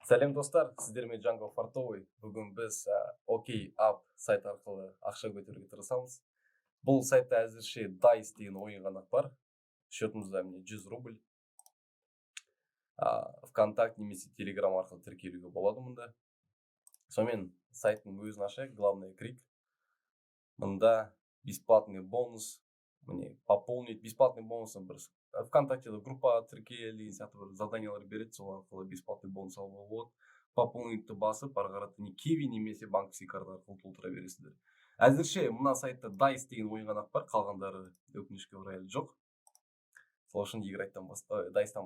Сәлем достар, сіздермен Джанго Фартовый. Бүгін біз OKApp сайт арқылы ақша көтеруге тырысамыз. Бұл сайтта әзірше DICE деген ойын ғана бар. Счетымызда міне 100 рубль. ВКонтакте немесе Telegram арқылы тіркелуге болады мұнда. Сонымен сайттың өзін ашайық, главный крик. Мұнда бесплатный бонус. Міне пополнить бесплатный бонусын бір ВКонтактеде группаға тіркел деген сияқты бір заданиялар береді, сол арқылы бесплатный бонус алуға болады. Пополнитті басып, ары қарата не Kiwi немесе банковский карта арқылы толтыра бересіздер. Әзірше мына сайтта DICE деген ойын ғана бар, қалғандары өкінішке орай әлі жоқ. Сол үшін DICE-тан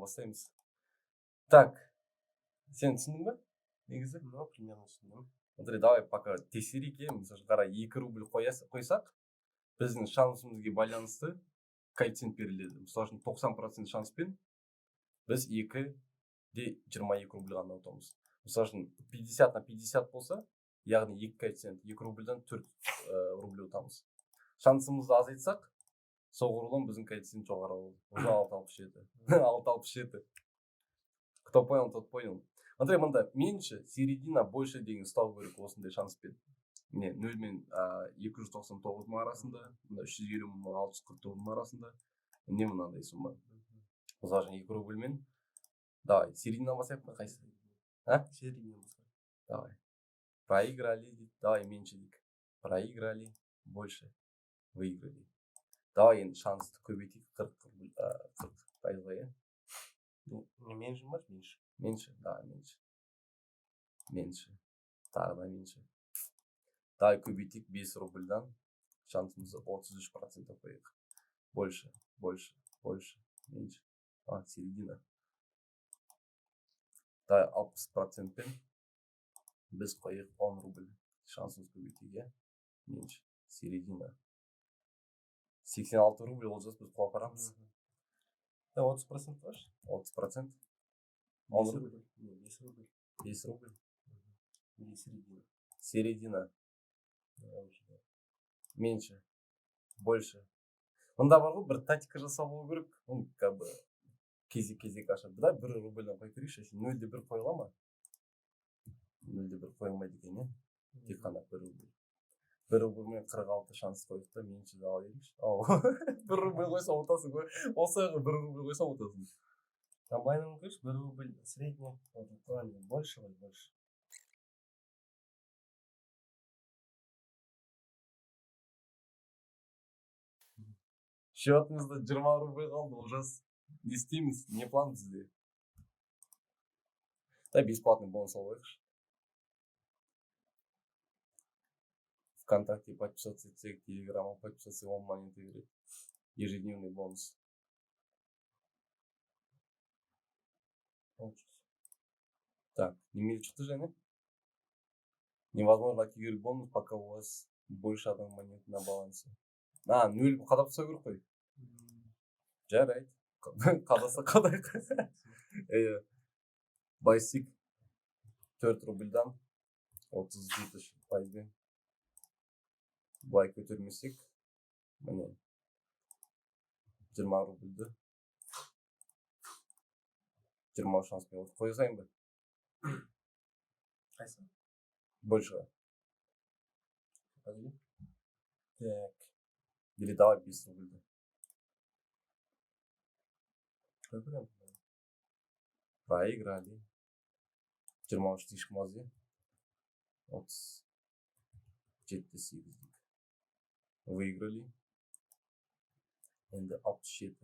бастаймыз. Так, сен түсіндің бе? Негізі? Примерно түсіндім. Смотри, давай пока тексерейік, мысалы қара 2 рубль қойсақ, біздің шансымызға байланысты коэффициент беріледі. Мысалы үшін 90% шанспен біз 2-22 рубль ғана ұтамыз. Мысалы үшін 50 на 50 болса, яғни 2 коэффициент 2 рубльдан 4 рубль ұтамыз. Шансымызды азайтсақ, соғұрлым біздің коэффициент жоғары болады. Уже 6,67. 6,67. Кто понял, тот понял. Смотри, мында меньше, середина, больше деген ұстау керек осындай шанспен. Міне 0 мен 299 мың арасында, 350 мың 649 мың арасында. Не мынандай сумма. Мысалы үшін 2 рубльмен. Давай, середина басайық па қайсы? Середина басайық. Давай. Проиграли дейді. Давай меньше дейік. Проиграли, больше выиграли. Давай енді шансты көбейтейік 40 пайызға, е? Не меньше, меньше. Меньше, да, меньше. Меньше. Тағы да меньше. Давай көбейтейік 5 рубльдан. Шансымызды 33% қойық. Больше, больше, больше, меньше. Середина. Давай 60%-пен біз қойық 10 рубль. Шансымыз көбейтейік, е? Меньше. Середина. 86 рубль олжас біз қуа парамыз. 30% баш? 30%? 10 рубль. 10 рубль. 10 рубль. Или середина. Середина. Меньше. Больше. Мұнда бар ғой, бір тактика жасау болу керек. Как бы кезек ашып. Да, 1 рубльдан қой көрейші. 0,1 қойыла ма? 0,1 қойылмайды екен, е? Тек қана 1 рубль. 1 рубльмен 46 шанс қойықты, менше де ала берейші. 1 рубль қойса ұтасың ғой. Осы 1 рубль қойса ұтасың. Комбайнын көрші, 1 рубль средний. Больше ғой, больше. Счетымызда 20 рубль қалды, олжас. Не істейміз, не план бізде? Да, бесплатный бонус алайықшы. ВКонтакте подписаться етсек, Телеграмма подписаться 10 монеты береді. Ежедневный бонус. Так, немене шықты және? Невозможно активировать бонус, пока у вас больше одной монеты на балансе. 0 қадап тұса керек қой. Жарайды. Қадаса қадайық. Байсик 4 рубльдан 37 пайызбен. Былай көтермесек, міне 20 рубльді 20 шанспен отып қойсайын ба? Қайсы? Большего. Подожди. Так. Или давай 5 рубльді. Көпірем. Проиграли. 20 слишком аз, е? 37 дейік. Выиграли. Енді 67.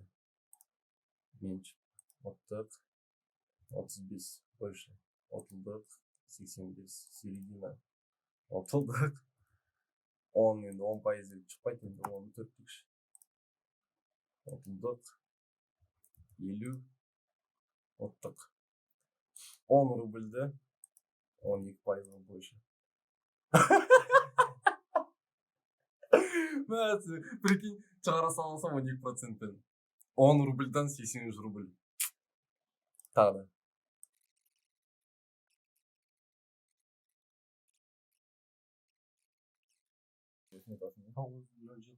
Меньше. Оттық. 35. Больше. Отылдық. 85. Середина. Отылдық. 10 енді 10 пайызы шықпайды, енді 10 төрттікші. Отылдық. 50. Оттық. 10 рубльді 12 пайызға больше. Прикинь, шығара салсам 12%-пен. 10 рубльдан 80 рубль. Тағы да.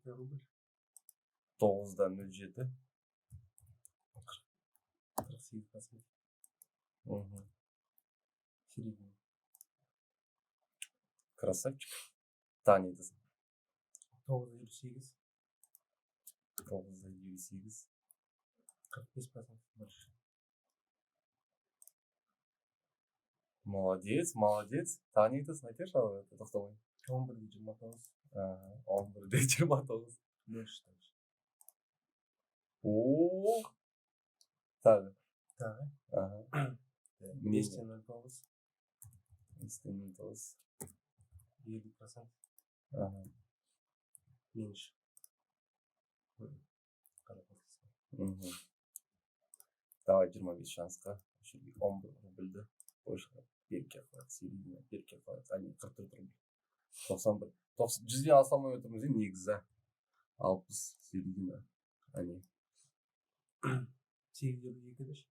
рубль. 9-дан 0,7. 48%. Середина. Красавчик. Танитесің. 9,8. 9,8. 45% больше. Молодец, молодец. Танитесің, айтайықшы ал тоқтамай. 11,29. 11,29. Больше также. О. Тағы. Так. Ага. 209. 209. 50%. Ага. Меньше. Мгм. Давай 25 шансқа. 11 рубльді қойшыға. Берке қояды. Середина. Берке қояды. Әне 44 рубль. 91. 100-ден аса алмай отырмыз енді негізі. 60 середина. Әне. 8,2 деші.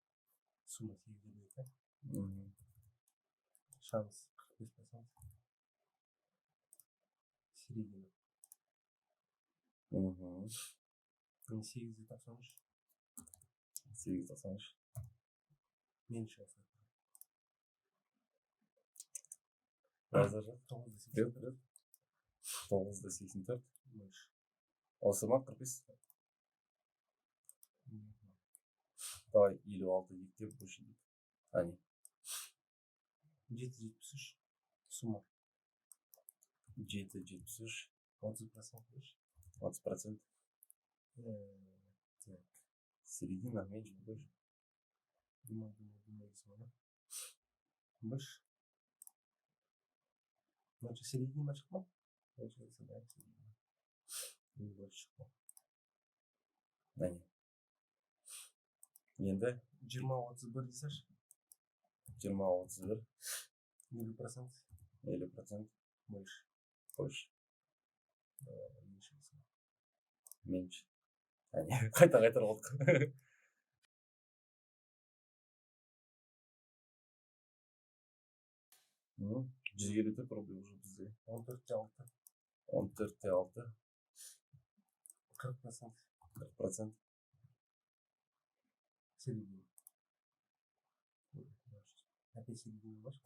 Сумма 8,2. Мгм. Шанс 45%. Середина. Мгм. 8,93. 8,93. Меньше остается. Раза жақ. 9,84. 9,84. Больше. Осы ма 45? Давай 56 ектеп көші дейік. Әне. 7,73. Сумма. 7,73. 20% больше. 20%. Так. Середина меньше, больше. Думаю, смотрю. Больше. Значит, середина шкафа. Получается, да, середина. И больше шкафа. Әне. Енді 20-31 десешь? 20-31. 50%. 50%. Больше. Больше. Меньше. Меньше. Әне. Қайта болдық. Ну, 154 рубль уже бізде. 14,6. 14,6. 40%. 40%. Середина. Опять середина больше.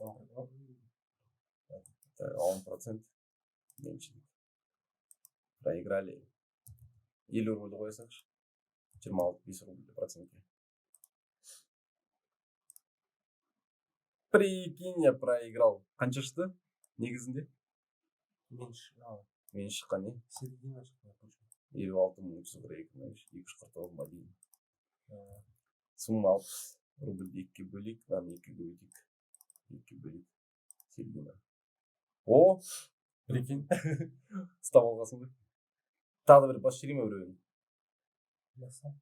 10%. Меньше. Проиграли. 50 рубль қойсақшы. 26-5 рубль процентке. Прикинь, я проиграл. Қанша шықты? Негізінде? Меньше. Мен шыққан не? Середина шкафа. 56,342. 249 дейін. Сумма 60 рубль 2-ке бөлейік. Мынаны 2-ге бөлейік. 2-ге бөлейік. Середина. О! Прикинь. Ұстап алғасың ба? Тағы бір бас жіберейін ме біреуін? Ясно.